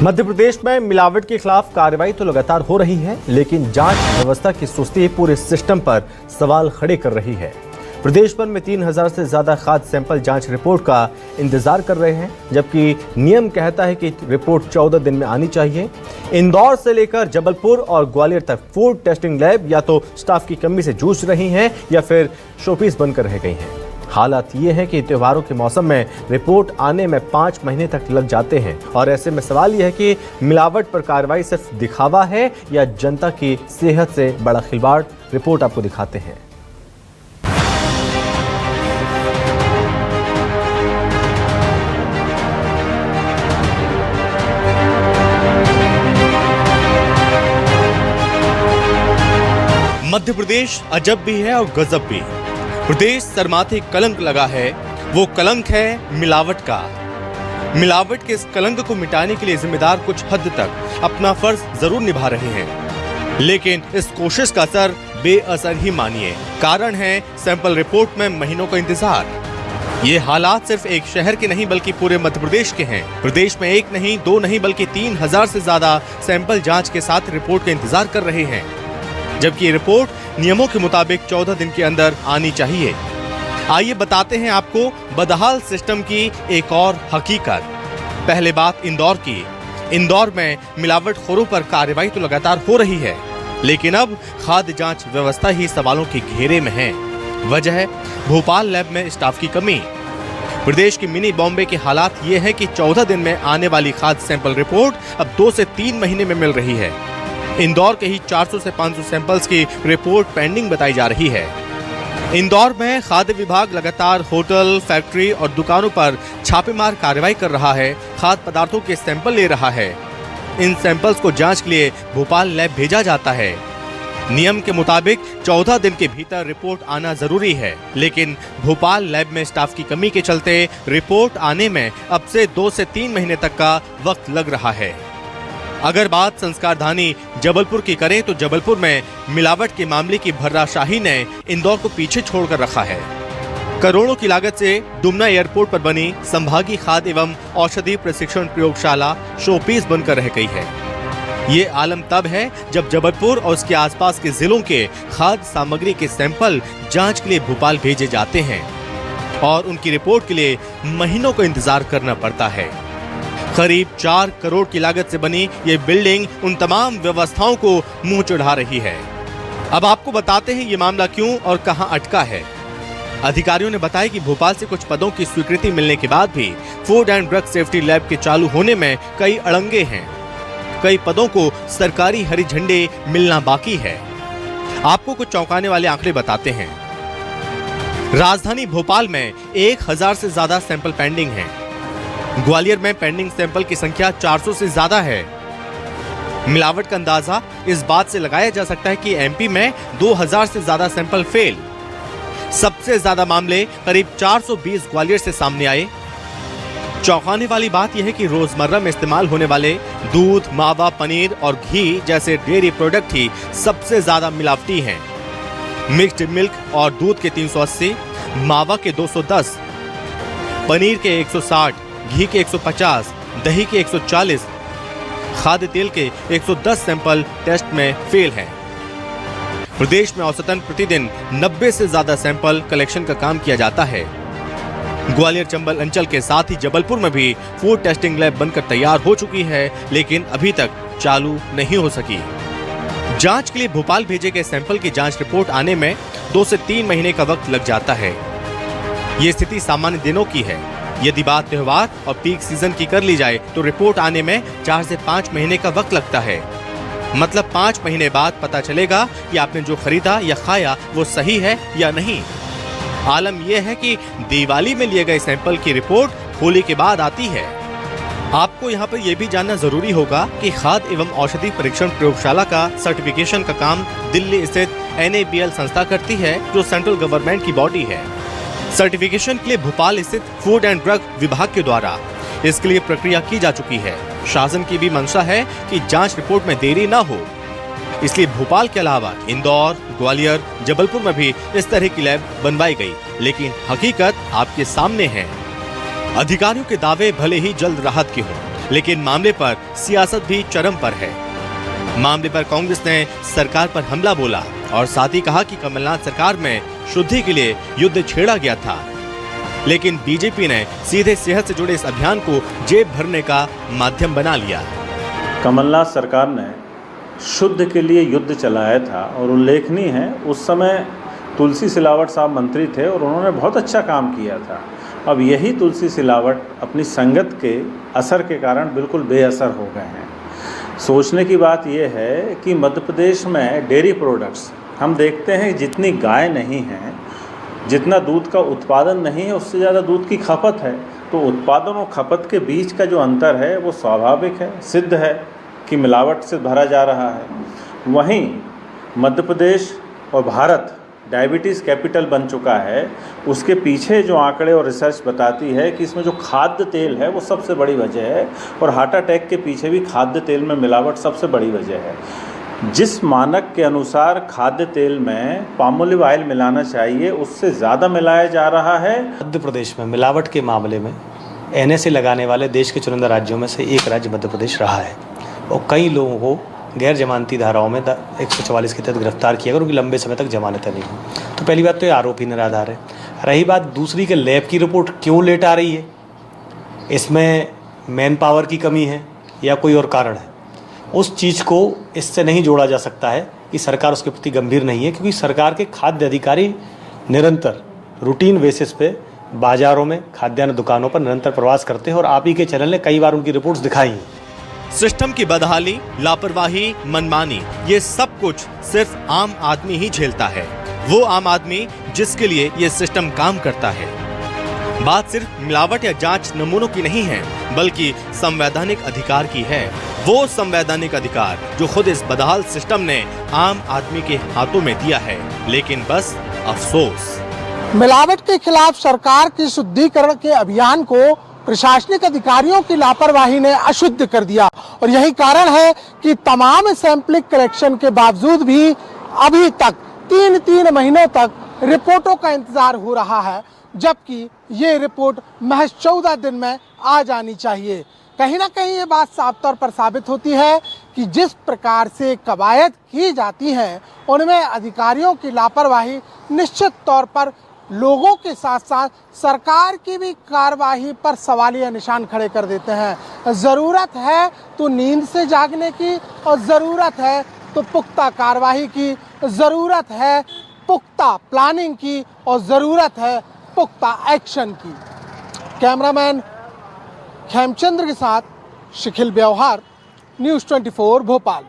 मध्य प्रदेश में मिलावट के खिलाफ कार्रवाई तो लगातार हो रही है, लेकिन जांच व्यवस्था की सुस्ती पूरे सिस्टम पर सवाल खड़े कर रही है। प्रदेश भर में 3000 से ज्यादा खाद्य सैंपल जांच रिपोर्ट का इंतजार कर रहे हैं, जबकि नियम कहता है कि रिपोर्ट 14 दिन में आनी चाहिए। इंदौर से लेकर जबलपुर और ग्वालियर तक फूड टेस्टिंग लैब या तो स्टाफ की कमी से जूझ रही हैं या फिर शोपीस बनकर रह गई हैं। हालात ये है कि त्योहारों के मौसम में रिपोर्ट आने में 5 महीने तक लग जाते हैं और ऐसे में सवाल यह है कि मिलावट पर कार्रवाई सिर्फ दिखावा है या जनता की सेहत से बड़ा खिलवाड़। रिपोर्ट आपको दिखाते हैं। मध्य प्रदेश अजब भी है और गजब भी। प्रदेश सर माथे कलंक लगा है, वो कलंक है मिलावट का। मिलावट के इस कलंक को मिटाने के लिए जिम्मेदार कुछ हद तक अपना फर्ज जरूर निभा रहे हैं, लेकिन इस कोशिश का असर बेअसर ही मानिए। कारण है सैंपल रिपोर्ट में महीनों का इंतजार। ये हालात सिर्फ एक शहर के नहीं बल्कि पूरे मध्य प्रदेश के हैं। प्रदेश में एक नहीं, दो नहीं बल्कि 3000 से ज्यादा सैंपल जांच के साथ रिपोर्ट का इंतजार कर रहे हैं, जबकि ये रिपोर्ट नियमों के मुताबिक 14 दिन के अंदर आनी चाहिए। आइए बताते हैं आपको बदहाल सिस्टम की एक और हकीकत। पहले बात इंदौर की। इंदौर में मिलावटखोरों पर कार्रवाई तो लगातार हो रही है, लेकिन अब खाद्य जांच व्यवस्था ही सवालों के घेरे में है। वजह है भोपाल लैब में स्टाफ की कमी। प्रदेश की मिनी बॉम्बे के हालात ये है कि 14 दिन में आने वाली खाद्य सैंपल रिपोर्ट अब 2 से 3 महीने में मिल रही है। इंदौर के ही 400 से 500 सैंपल्स की रिपोर्ट पेंडिंग बताई जा रही है। इंदौर में खाद्य विभाग लगातार होटल, फैक्ट्री और दुकानों पर छापेमार कार्रवाई कर रहा है, खाद्य पदार्थों के सैंपल ले रहा है। इन सैंपल्स को जांच के लिए भोपाल लैब भेजा जाता है। नियम के मुताबिक 14 दिन के भीतर रिपोर्ट आना जरूरी है, लेकिन भोपाल लैब में स्टाफ की कमी के चलते रिपोर्ट आने में अब से 2 से 3 महीने तक का वक्त लग रहा है। अगर बात संस्कारधानी जबलपुर की करें तो जबलपुर में मिलावट के मामले की भर्राशाही ने इंदौर को पीछे छोड़कर रखा है। करोड़ों की लागत से डुमना एयरपोर्ट पर बनी संभागीय खाद्य एवं औषधि प्रशिक्षण प्रयोगशाला शोपीस बनकर रह गई है। ये आलम तब है जब जबलपुर और उसके आसपास के जिलों के खाद्य सामग्री के सैंपल जांच के लिए भोपाल भेजे जाते हैं और उनकी रिपोर्ट के लिए महीनों का इंतजार करना पड़ता है। करीब 4 करोड़ की लागत से बनी ये बिल्डिंग उन तमाम व्यवस्थाओं को मुंह चढ़ा रही है। अब आपको बताते हैं ये मामला क्यों और कहां अटका है। अधिकारियों ने बताया कि भोपाल से कुछ पदों की स्वीकृति मिलने के बाद भी food and drug safety lab के चालू होने में कई अड़ंगे हैं। कई पदों को सरकारी हरी झंडे मिलना बाकी है। आपको कुछ चौंकाने वाले आंकड़े बताते हैं। राजधानी भोपाल में 1000 से ज्यादा सैंपल पेंडिंग हैं। ग्वालियर में पेंडिंग सैंपल की संख्या 400 से ज्यादा है। मिलावट का अंदाजा इस बात से लगाया जा सकता है कि एमपी में 2000 से ज्यादा सैंपल फेल। सबसे ज्यादा मामले करीब 420 ग्वालियर से सामने आए। चौंकाने वाली बात यह है कि रोजमर्रा में इस्तेमाल होने वाले दूध, मावा, पनीर और घी जैसे डेयरी प्रोडक्ट ही सबसे ज्यादा मिलावटी हैं। मिक्स्ड मिल्क और दूध के 380, मावा के 210, पनीर के 160, घी के 150, दही के 140, खाद्य तेल के 110 सैंपल टेस्ट में फेल हैं। प्रदेश में औसतन प्रतिदिन 90 से ज्यादा सैंपल कलेक्शन का काम किया जाता है। ग्वालियर चंबल अंचल के साथ ही जबलपुर में भी फूड टेस्टिंग लैब बनकर तैयार हो चुकी है, लेकिन अभी तक चालू नहीं हो सकी। जांच के लिए भोपाल भेजे गए सैंपल की जांच रिपोर्ट आने में 2 से 3 महीने का वक्त लग जाता है। ये स्थिति सामान्य दिनों की है। यदि बात त्योहार और पीक सीजन की कर ली जाए तो रिपोर्ट आने में 4 से 5 महीने का वक्त लगता है। मतलब 5 महीने बाद पता चलेगा कि आपने जो खरीदा या खाया वो सही है या नहीं। आलम यह है कि दिवाली में लिए गए सैंपल की रिपोर्ट होली के बाद आती है। आपको यहाँ पर यह भी जानना जरूरी होगा कि खाद्य एवं औषधि परीक्षण प्रयोगशाला का सर्टिफिकेशन का काम दिल्ली स्थित NABL संस्था करती है, जो सेंट्रल गवर्नमेंट की बॉडी है। सर्टिफिकेशन के लिए भोपाल स्थित फूड एंड ड्रग विभाग के द्वारा इसके लिए प्रक्रिया की जा चुकी है। शासन की भी मंशा है कि जांच रिपोर्ट में देरी न हो, इसलिए भोपाल के अलावा इंदौर, ग्वालियर, जबलपुर में भी इस तरह की लैब बनवाई गई। लेकिन हकीकत आपके सामने है। अधिकारियों के दावे भले ही जल्द राहत के हों, लेकिन मामले पर सियासत भी चरम पर है। मामले पर कांग्रेस ने सरकार पर हमला बोला और साथ ही कहा कि कमलनाथ सरकार में शुद्धि के लिए युद्ध छेड़ा गया था। लेकिन बीजेपी ने सीधे सेहत से जुड़े इस अभियान को जेब भरने का माध्यम बना लिया। कमलनाथ सरकार ने शुद्ध के लिए युद्ध चलाया था और उल्लेखनीय है, उस समय तुलसी सिलावट साहब मंत्री थे और उन्होंने बहुत अच्छा काम किया था। अब यही तुलसी सिलावट अपनी संगत के असर के कारण बिल्कुल बेअसर हो गए हैं। सोचने की बात यह है कि मध्य प्रदेश में डेयरी प्रोडक्ट्स हम देखते हैं, जितनी गाय नहीं है, जितना दूध का उत्पादन नहीं है, उससे ज़्यादा दूध की खपत है। तो उत्पादन और खपत के बीच का जो अंतर है वो स्वाभाविक है, सिद्ध है कि मिलावट से भरा जा रहा है। वहीं मध्य प्रदेश और भारत डायबिटीज़ कैपिटल बन चुका है। उसके पीछे जो आंकड़े और रिसर्च बताती है कि इसमें जो खाद्य तेल है वो सबसे बड़ी वजह है, और हार्ट अटैक के पीछे भी खाद्य तेल में मिलावट सबसे बड़ी वजह है। जिस मानक के अनुसार खाद्य तेल में पाम ऑलिव ऑयल मिलाना चाहिए, उससे ज़्यादा मिलाया जा रहा है। मध्य प्रदेश में मिलावट के मामले में NSA लगाने वाले देश के चुनिंदा राज्यों में से एक राज्य मध्य प्रदेश रहा है और कई लोगों को गैर जमानती धाराओं में 144 के तहत गिरफ्तार किया और उनकी लंबे समय तक जमानतें नहीं हुई। तो पहली बात तो ये आरोप ही निराधार है। रही बात दूसरी के लैब की रिपोर्ट क्यों लेट आ रही है, इसमें मैन पावर की कमी है या कोई और कारण है, उस चीज़ को इससे नहीं जोड़ा जा सकता है कि सरकार उसके प्रति गंभीर नहीं है, क्योंकि सरकार के खाद्य अधिकारी निरंतर रूटीन बेसिस पे बाजारों में खाद्यान्न दुकानों पर निरंतर प्रवास करते हैं और आप ही के चैनल ने कई बार उनकी रिपोर्ट्स दिखाई हैं। सिस्टम की बदहाली, लापरवाही, मनमानी, ये सब कुछ सिर्फ आम आदमी ही झेलता है। वो आम आदमी जिसके लिए ये सिस्टम काम करता है। बात सिर्फ मिलावट या जांच नमूनों की नहीं है, बल्कि संवैधानिक अधिकार की है। वो संवैधानिक अधिकार जो खुद इस बदहाल सिस्टम ने आम आदमी के हाथों में दिया है। लेकिन बस अफसोस, मिलावट के खिलाफ सरकार की शुद्धिकरण के अभियान को प्रशासनिक अधिकारियों की लापरवाही ने अशुद्ध कर दिया, और यही कारण है कि तमाम सैंपलिंग कलेक्शन के बावजूद भी अभी तक 3 महीनों तक रिपोर्टों का इंतजार हो रहा है, जबकि ये रिपोर्ट महज 14 दिन में आ जानी चाहिए। कहीं ना कहीं ये बात साफ तौर पर साबित होती है कि जिस प्रकार से कवायद की जाती है, उनमें अधिकारियों की लापरवाही निश्चित तौर पर लोगों के साथ साथ सरकार की भी कार्रवाई पर सवालिया निशान खड़े कर देते हैं। ज़रूरत है तो नींद से जागने की, और ज़रूरत है तो पुख्ता कार्रवाई की, ज़रूरत है पुख्ता प्लानिंग की, और ज़रूरत है पुख्ता एक्शन की। कैमरामैन खेमचंद्र के साथ शिखिल व्यवहार, न्यूज़ 24 भोपाल।